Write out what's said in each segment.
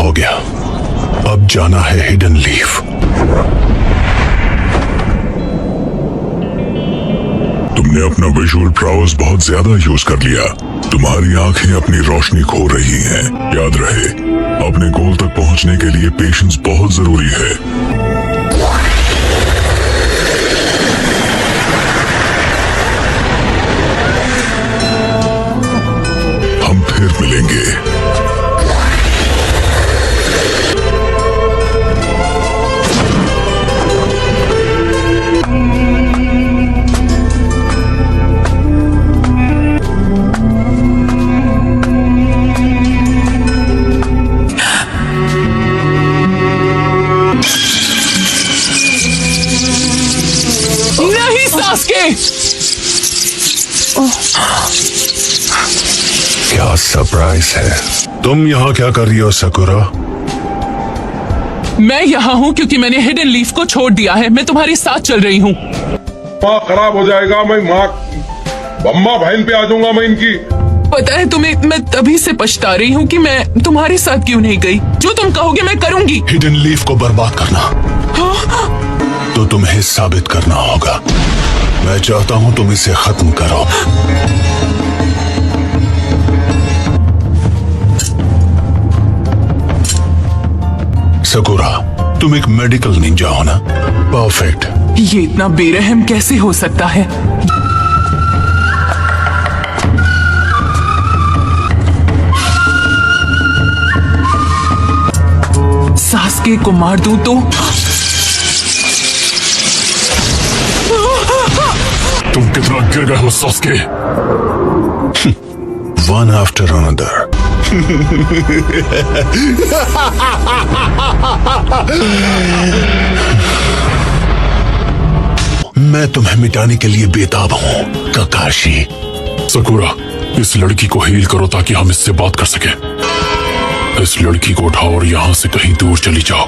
हो गया। अब जाना है हिडन लीफ। तुमने अपना विजुअल प्राउस बहुत ज्यादा यूज कर लिया। तुम्हारी आंखें अपनी रोशनी खो रही हैं। याद रहे, अपने गोल तक पहुंचने के लिए पेशेंस बहुत जरूरी है। हम फिर मिलेंगे। क्या सरप्राइज है। तुम यहाँ क्या कर रही हो सकुरा? मैं यहाँ हूँ क्योंकि मैंने हिडन लीफ को छोड़ दिया है। मैं तुम्हारे साथ चल रही हूँ। माँ खराब हो जाएगा। मैं माँ बम्मा बहन पे आ जाऊंगा मैं इनकी। पता है तुम्हें, मैं तभी से पछता रही हूँ कि मैं तुम्हारे साथ क्यों नहीं गई। जो तुम कहोगे मैं करूँगी। हिडन लीफ को बर्बाद करना तो तुम्हें साबित करना होगा। मैं चाहता हूँ तुम इसे खत्म करो। सकुरा, तुम एक मेडिकल निंजा हो ना? परफेक्ट। ये इतना बेरहम कैसे हो सकता है? सास्के को मार दूं तो? तुम कितना गिर गए हो सास्के? One after another. मैं तुम्हें मिटाने के लिए बेताब हूँ काकाशी। सकुरा, इस लड़की को हील करो ताकि हम इससे बात कर सकें। इस लड़की को उठाओ और यहाँ से कहीं दूर चली जाओ।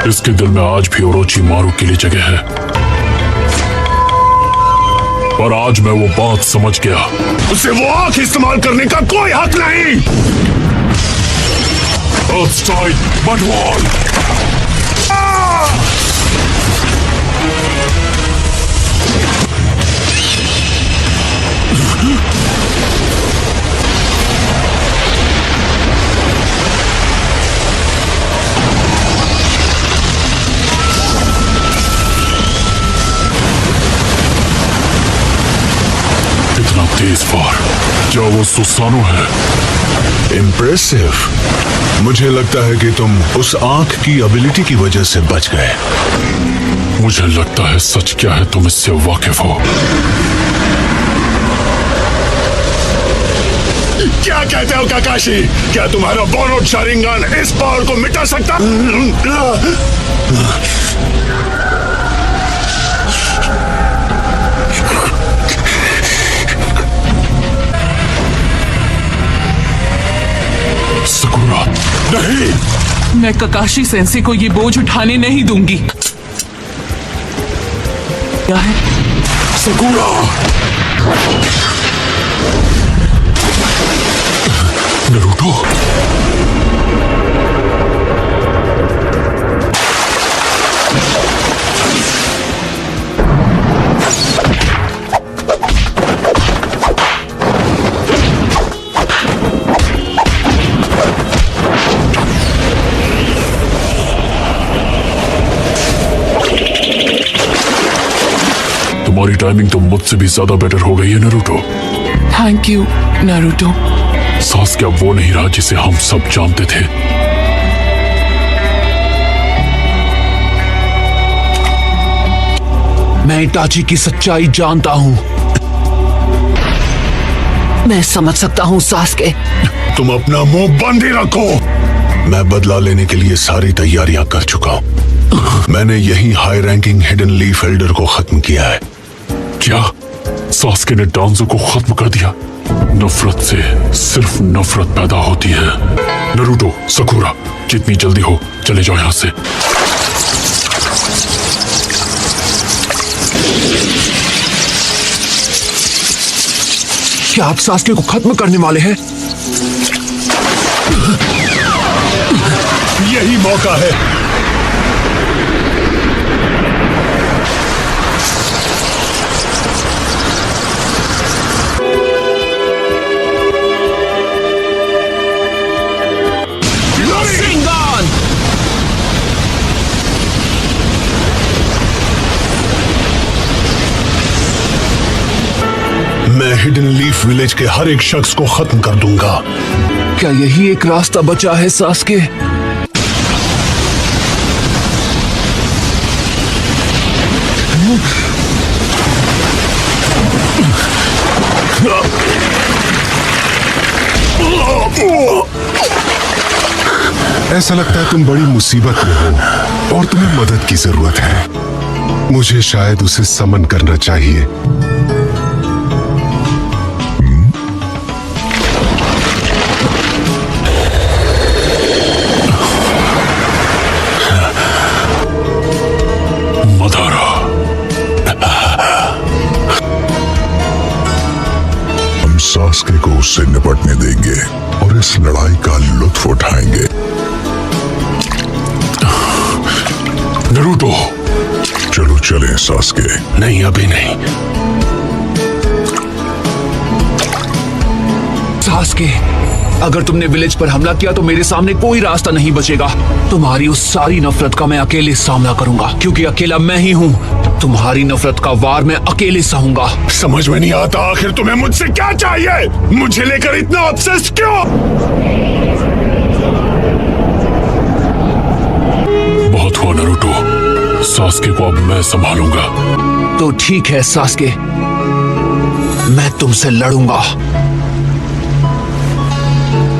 इसके दिल में आज भी ओरोचिमारू के लिए जगह है, पर आज मैं वो बात समझ गया। उसे वो आंख इस्तेमाल करने का कोई हक नहीं। Earthstrike, Mudwall! इतना तेज फार, क्या वो सुसानो है? इम्प्रेसिव। मुझे लगता है कि तुम उस आंख की एबिलिटी की वजह से बच गए। मुझे लगता है सच क्या है तुम इससे वाकिफ हो। क्या कहते हो काकाशी? क्या तुम्हारा बोनो शारिंगन इस पावर को मिटा सकता? सकुरा, नहीं। मैं ककाशी सेंसे को ये बोझ उठाने नहीं दूंगी। क्या है? सकुरा! नारुतो! तुम्हारी टाइमिंग तो मुझसे भी ज्यादा बेटर हो गई है Naruto. Thank you Naruto. Sasuke अब वो नहीं रहा जिसे हम सब जानते थे। मैं इटाची की सच्चाई जानता हूं। मैं समझ सकता हूं सास्के। तुम अपना मुंह बंद ही रखो। मैं बदला लेने के लिए सारी तैयारियां कर चुका हूं। मैंने यही high ranking hidden leaf Elder को खत्म किया है। क्या सास्के ने डांजो को खत्म कर दिया? नफरत से सिर्फ नफरत पैदा होती है। नारुतो, सकुरा, जितनी जल्दी हो चले जाओ यहां से। क्या आप सास्के को खत्म करने वाले हैं? यही मौका है। मैं हिडन लीफ विलेज के हर एक शख्स को खत्म कर दूंगा। क्या यही एक रास्ता बचा है सास्के? ऐसा लगता है तुम बड़ी मुसीबत में हो और तुम्हें मदद की जरूरत है। मुझे शायद उसे समन करना चाहिए। मदारा, हम सास्के को उससे निपटने देंगे और इस लड़ाई का लुत्फ उठाएंगे। नरूटो। चलो चलें सास्के। नहीं, अभी नहीं। सास्के, अगर तुमने विलेज पर हमला किया तो मेरे सामने कोई रास्ता नहीं बचेगा। तुम्हारी उस सारी नफरत का मैं अकेले सामना करूंगा, क्योंकि अकेला मैं ही हूँ। तुम्हारी नफरत का वार मैं अकेले सहूंगा। समझ में नहीं आता आखिर तुम्हें मुझसे क्या चाहिए? मुझे लेकर इतना ऑब्सेस क्यों? बहुत हुआ नरूटो, सास्के को अब मैं संभालूंगा। तो ठीक है सास्के, मैं तुमसे लड़ूंगा।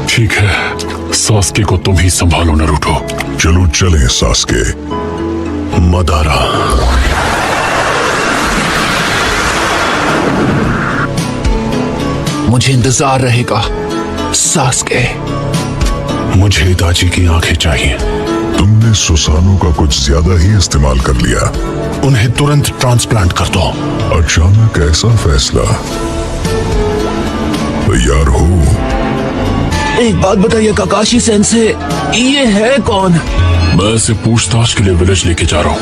ठीक है, सास्के को तुम ही संभालो नरूटो। चलो चलें सास्के। मदारा। मुझे इंतजार रहेगा सास्के। मुझे इताची की आंखें चाहिए। तुमने सुसानो का कुछ ज्यादा ही इस्तेमाल कर लिया। उन्हें तुरंत ट्रांसप्लांट कर दो। अचानक ऐसा फैसला? तैयार हो? एक बात बताइए काकाशी सेंसे, ये है कौन? मैं इसे पूछताछ के लिए विलेज लेके जा रहा हूँ।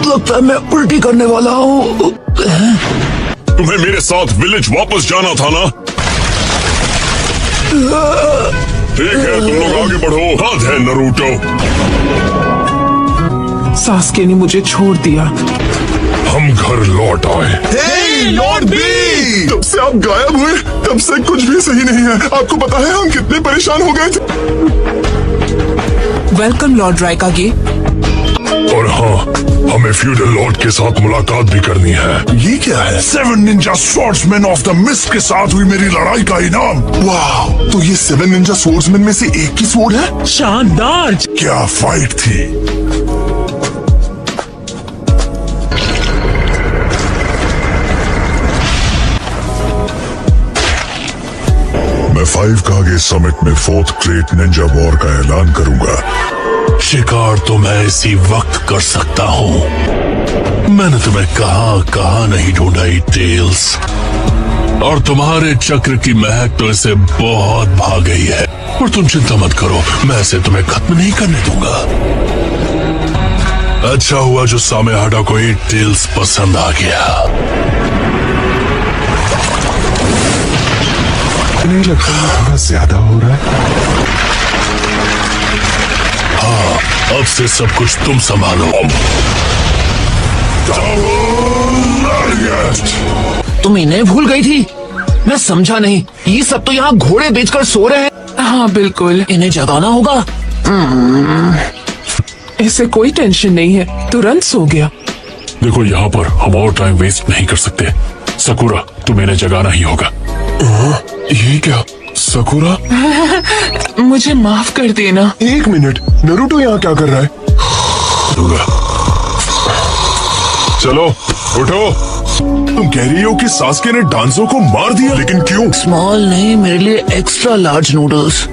लगता है मैं उल्टी करने वाला हूँ। तुम्हें मेरे साथ विलेज वापस जाना था ना? ठीक है, तुम लोग आगे बढ़ो। हद है नरूटो। सास्के ने मुझे छोड़ दिया। हम घर लौट आए। लॉर्ड बी! जब से आप गायब हुए तब से कुछ भी सही नहीं है। आपको पता है हम कितने परेशान हो गए थे। Welcome lord Raikage. और हाँ, हमें फ्यूडल लॉर्ड के साथ मुलाकात भी करनी है। ये क्या है? 7 Ninja swordsman of the mist के साथ हुई मेरी लड़ाई का इनाम। वाह! तो ये 7 निंजा स्वॉर्ड्समैन में से एक की स्वॉर्ड है? शानदार। क्या फाइट थी! मैं 5 कागे समिट में 4th ग्रेट निंजा वॉर का ऐलान करूंगा। शिकार तो मैं इसी वक्त कर सकता हूँ। मैंने तुम्हें कहाँ नहीं ढूंढा ही टेल्स, और तुम्हारे चक्र की महक तो इसे बहुत भा गई है। और तुम चिंता मत करो, मैं इसे तुम्हें खत्म नहीं करने दूंगा। अच्छा हुआ जो सामेहाडा को ये टेल्स पसंद आ गया। नहीं लगता ये थोड़ा ज्यादा हो रहा है? अब से सब कुछ तुम संभालो। तुम इन्हें भूल गई थी? मैं समझा नहीं। ये सब तो यहाँ घोड़े बेचकर सो रहे हैं। हाँ बिल्कुल, इन्हें जगाना होगा। इसे कोई टेंशन नहीं है, तुरंत सो गया। देखो, यहाँ पर हम और टाइम वेस्ट नहीं कर सकते। सकुरा, तुम्हें इन्हें जगाना ही होगा। ये क्या? सकुरा? मुझे माफ कर देना। एक मिनट, नरूटो यहाँ क्या कर रहा है? चलो उठो। तुम कह रही हो कि सास्के ने डांसो को मार दिया, लेकिन क्यों? स्मॉल नहीं, मेरे लिए एक्स्ट्रा लार्ज नूडल्स।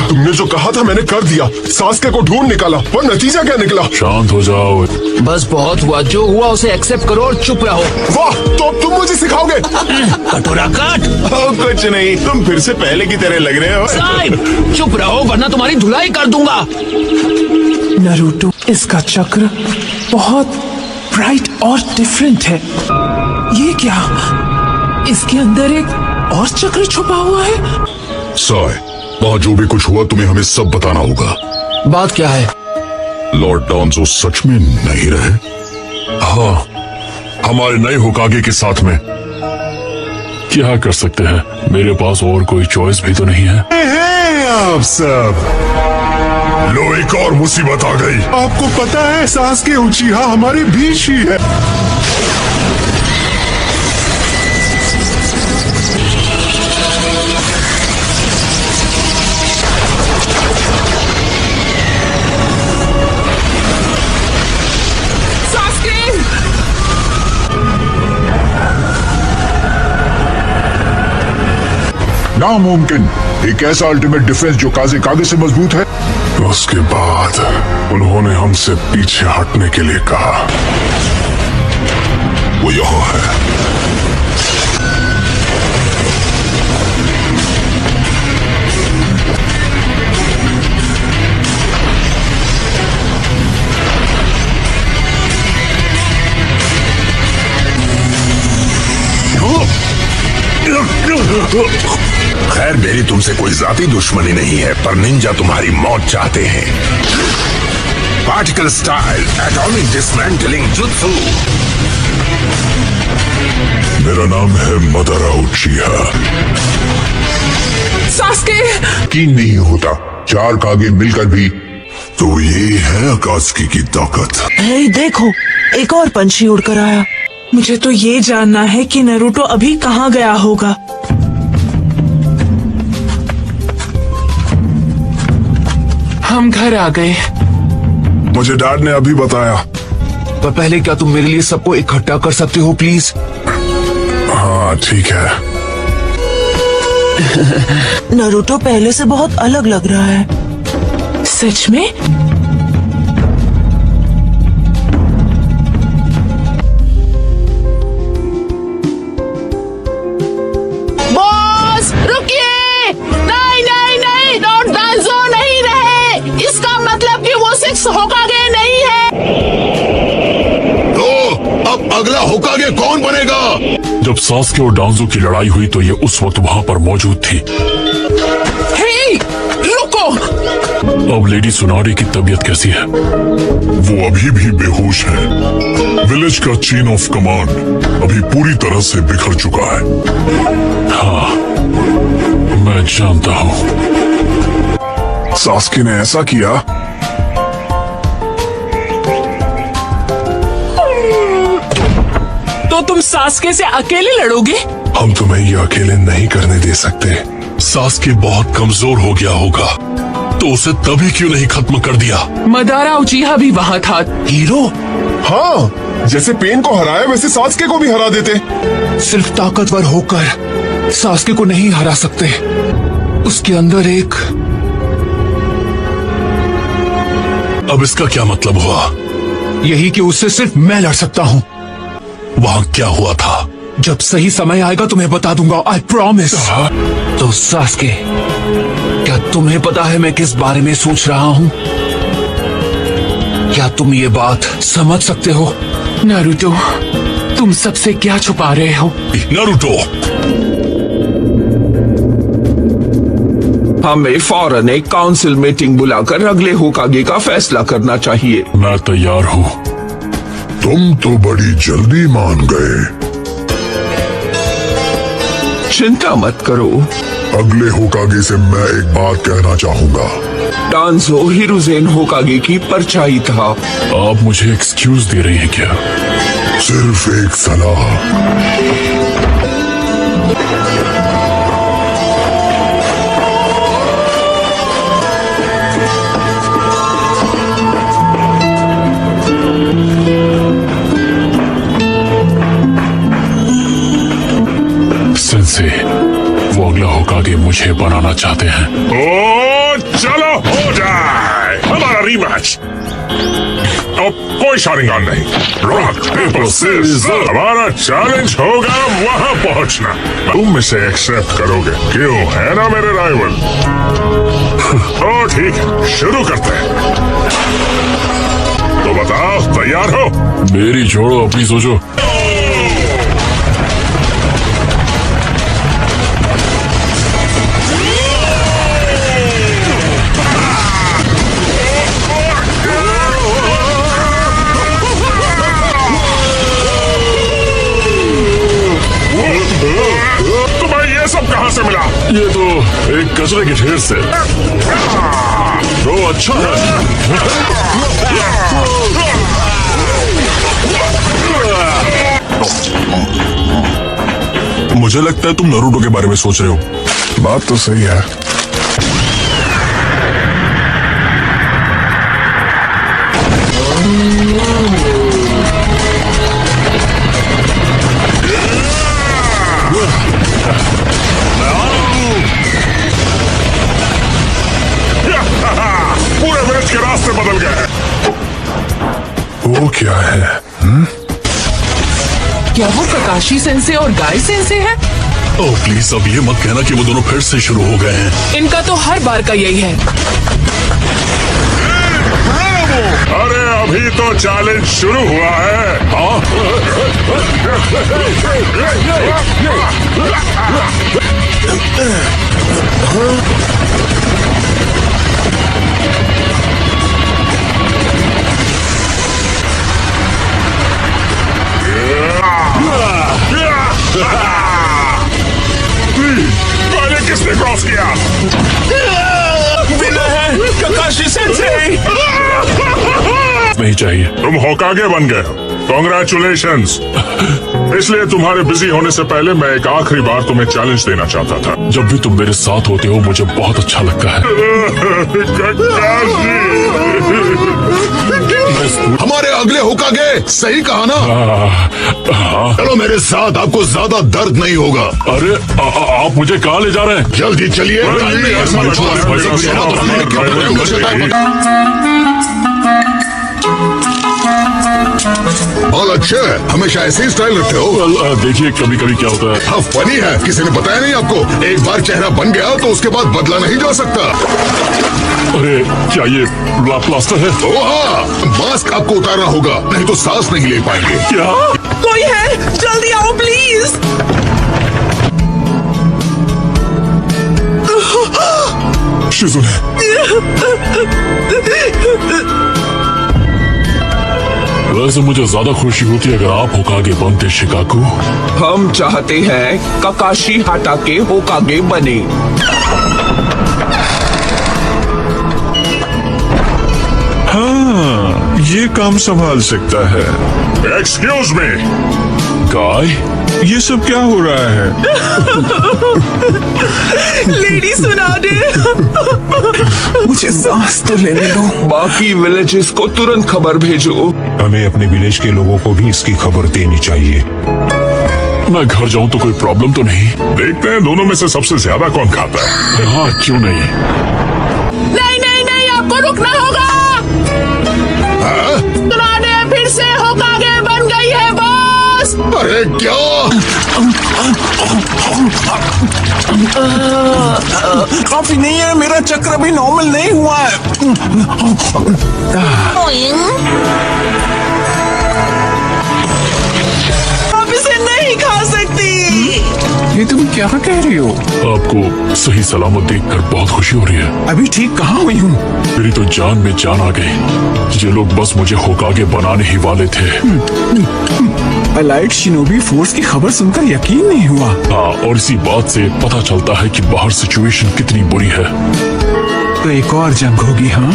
तुमने जो कहा था मैंने कर दिया। सास्के को ढूंढ निकाला, पर नतीजा क्या निकला? शांत हो जाओ। बस बहुत हुआ, जो हुआ उसे एक्सेप्ट करो और चुप रहो। वाह, तो अब तुम मुझे सिखाओगे? कटोरा काट। कुछ नहीं, तुम फिर से पहले की तरह लग रहे हो। साहिब चुप रहो वरना तुम्हारी धुलाई कर दूंगा। नारुतो, इसका चक्र बहुत ब्राइट और डिफरेंट है। ये क्या? इसके अंदर एक और चक्र छुपा हुआ है। साय, वहाँ जो भी कुछ हुआ तुम्हें हमें सब बताना होगा। बात क्या है? लॉर्ड डांसो सच में नहीं रहे? हाँ, हमारे नए होकागे के साथ में। क्या कर सकते हैं, मेरे पास और कोई चॉइस भी तो नहीं है। आप सब, लो एक और मुसीबत आ गई। आपको पता है सास्के उचिहा हमारे बीच ही है। नामुमकिन, एक ऐसा अल्टीमेट डिफेंस जो काजे कागे से मजबूत है। उसके बाद उन्होंने हमसे पीछे हटने के लिए कहा। वो यहाँ है। खैर, मेरी तुमसे कोई जाती दुश्मनी नहीं है, पर निंजा तुम्हारी मौत चाहते हैं। Particle style atomic dismantling jutsu. मेरा नाम है मदारा उचिहा। सास्के! यकीन नहीं होता, 4 कागे मिलकर भी। तो ये है अकात्सुकी की ताकत। हे देखो, एक और पंछी उड़कर आया। मुझे तो ये जानना है कि नारुतो अभी कहाँ गया होगा। हम घर आ गए। मुझे डैड ने अभी बताया। पर पहले क्या तुम मेरे लिए सबको इकट्ठा कर सकते हो प्लीज? हाँ ठीक है। नारुतो पहले से बहुत अलग लग रहा है। सच में? बॉस रुकिए! नहीं नहीं नहीं, लॉर्ड डांजो नहीं रहे। इसका मतलब कि वो 6 होकागे नहीं है। तो अब अगला होकागे कौन बनेगा? जब सास्के और डांजो की लड़ाई हुई तो ये उस वक्त वहां पर मौजूद थी। हे, रुको! अब लेडी सुनारी की तबीयत कैसी है? वो अभी भी बेहोश है। विलेज का चेन ऑफ कमांड अभी पूरी तरह से बिखर चुका है। हाँ, मैं जानता हूँ। सास्के ने ऐसा किया। तो तुम सास्के से अकेले लड़ोगे? हम तुम्हें ये अकेले नहीं करने दे सकते। सास्के बहुत कमजोर हो गया होगा, तो उसे तभी क्यों नहीं खत्म कर दिया? मदारा उचिहा भी वहाँ था। हीरो? हाँ, जैसे पेन को हराया वैसे सास्के को भी हरा देते। सिर्फ ताकतवर होकर सास्के को नहीं हरा सकते। उसके अंदर एक। अब इसका क्या मतलब हुआ? यही कि उससे सिर्फ मैं लड़ सकता हूँ। वहाँ क्या हुआ था? जब सही समय आएगा तुम्हें बता दूंगा, आई प्रॉमिस। तो सास्के, क्या तुम्हें पता है मैं किस बारे में सोच रहा हूँ? क्या तुम ये बात समझ सकते हो? नारुतो, तुम सबसे क्या छुपा रहे हो? नारुतो! हमें फौरन एक काउंसिल मीटिंग बुलाकर अगले होकागे का फैसला करना चाहिए। मैं तैयार हूँ। तुम तो बड़ी जल्दी मान गए। चिंता मत करो। अगले होकागे से मैं एक बात कहना चाहूंगा। डांजो हिरुजेन होकागे की परछाई था। आप मुझे एक्सक्यूज दे रही हैं क्या? सिर्फ एक सलाह। मुझे बनाना चाहते हैं। ओ चलो हो जाए हमारा रीमैच। अब कोई शारिंगान नहीं, रॉक पेपर सीजर। हमारा चैलेंज होगा वहां पहुंचना। तुम इसे एक्सेप्ट करोगे, क्यों? है ना मेरे राइवल? ओ ठीक है, शुरू करते हैं। तो बताओ, तैयार हो? मेरी छोड़ो, अपनी सोचो। तुम्हें ये सब कहां से मिला? ये तो एक कचरे के ढेर से। तो अच्छा है। मुझे लगता है तुम नारुतो के बारे में सोच रहे हो। बात तो सही है। पूरे मैच के रास्ते बदल गए हैं। वो क्या है? क्या वो ककाशी सेंसे और गाय सेंसे है? ओह प्लीज, अब ये मत कहना कि वो दोनों फिर से शुरू हो गए हैं। इनका तो हर बार का यही है। अरे अभी तो चैलेंज शुरू हुआ है। हाँ? पहले किसने क्रॉस किया? ककाशी सेंसे। नहीं चाहिए। तुम होकागे बन गए हो, कॉन्ग्रेचुलेशंस। इसलिए तुम्हारे बिजी होने से पहले मैं एक आखिरी बार तुम्हें चैलेंज देना चाहता था। जब भी तुम मेरे साथ होते हो मुझे बहुत अच्छा लगता है। हमारे अगले होकागे, सही कहा ना? चलो मेरे साथ, आपको ज्यादा दर्द नहीं होगा। अरे आप मुझे कहाँ ले जा रहे हैं? जल्दी चलिए। बहुत अच्छे, हमेशा ऐसे ही स्टाइल रखते हो। देखिए कभी कभी क्या होता है। हाँ फनी है, किसी ने बताया नहीं आपको? एक बार चेहरा बन गया तो उसके बाद बदला नहीं जा सकता। अरे क्या ये प्लास्टर है? ओ हाँ, मास्क आपको उतारना होगा, नहीं तो सांस नहीं ले पाएंगे। क्या? कोई है? जल्दी आओ प्लीज। शिजुने, वैसे मुझे ज्यादा खुशी होती अगर आप होकागे बनते शिकाकू। हम चाहते हैं ककाशी हाटाके होकागे बने। हाँ, ये काम संभाल सकता है। एक्सक्यूज मी गाय, ये सब क्या हो रहा है? लेडी सुना दे। मुझे सांस तो लेने दो। बाकी विलेजेस को तुरंत खबर भेजो। हमें अपने विलेज के लोगों को भी इसकी खबर देनी चाहिए। मैं घर जाऊं तो कोई प्रॉब्लम तो नहीं? देखते हैं दोनों में से सबसे ज्यादा कौन खाता है। हाँ क्यों नहीं। नहीं नहीं नहीं, आपको रुकना होगा। सुनाने फिर से होकागे बन गई है बॉस। अरे क्या? काफी नहीं है, मेरा चक्र अभी नॉर्मल नहीं हुआ है। आप इसे नहीं खा सकती। ये तुम क्या कह रही हो? आपको सही सलामत देखकर बहुत खुशी हो रही है। अभी ठीक कहाँ हुई हूँ? मेरी तो जान में जान आ गई। ये लोग बस मुझे होकागे बनाने ही वाले थे। अलाइट शिनोबी फोर्स की खबर सुनकर यकीन नहीं हुआ। हाँ, और इसी बात से पता चलता है कि बाहर सिचुएशन कितनी बुरी है। तो एक और जंग होगी। हाँ,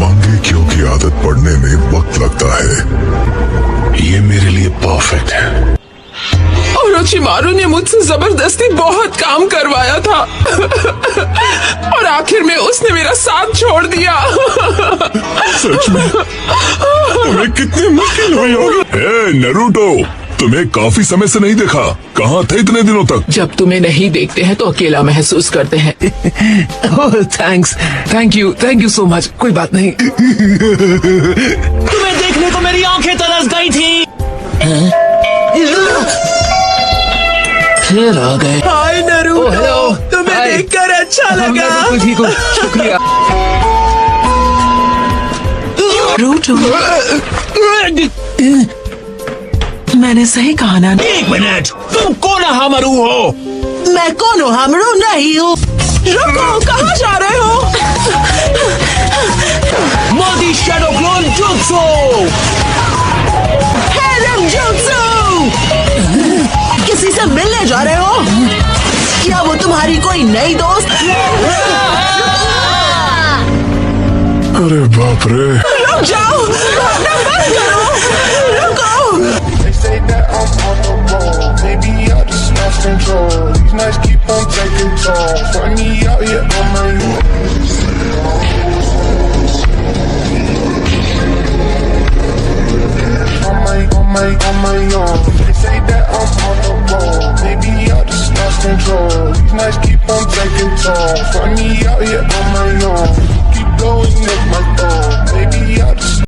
मांगेक्यों की आदत पड़ने में वक्त लगता है। ये मेरे लिए परफेक्ट है। ओरोचिमारू ने मुझसे जबरदस्ती बहुत काम करवाया था और आखिर में उसने मेरा साथ छोड़ दिया। सच में तुम्हें कितनी मुश्किल हुई होगी। ए, नारुतो, तुम्हें काफी समय से नहीं देखा। कहाँ थे इतने दिनों तक? जब तुम्हें नहीं देखते हैं तो अकेला महसूस करते हैं। ओह thanks, thank you so much. कोई बात नहीं। तुम्हें देखने को मेरी आंखें तरस गई थी। फिर आ गए। हाय नरूटो, हेलो। तुम्हें हाय। देखकर अच्छा लगा। बिल्कुल ठीक हूँ, शुक्रिया। नरूटो, मैंने सही कहा ना? एक मिनट, तुम कोनोहामारू हो? मैं कोनोहामारू नहीं हूँ। रुको, कहाँ जा रहे हो? मोदी शैडो क्लोन जुत्सु। हेरम जुत्सु! किसी से मिलने जा रहे हो? क्या वो तुम्हारी कोई नई दोस्त? अरे बाप रे। रुक जाओ, भागना बंद करो। रुको। They say that I'm on the roll. Maybe I just lost control. These nights keep on taking toll. Find me out here on my own. On my own. They say that I'm on the roll. Maybe I just lost control. These nights keep on taking toll. Find me out here on my own. Keep blowing up my phone. Maybe I just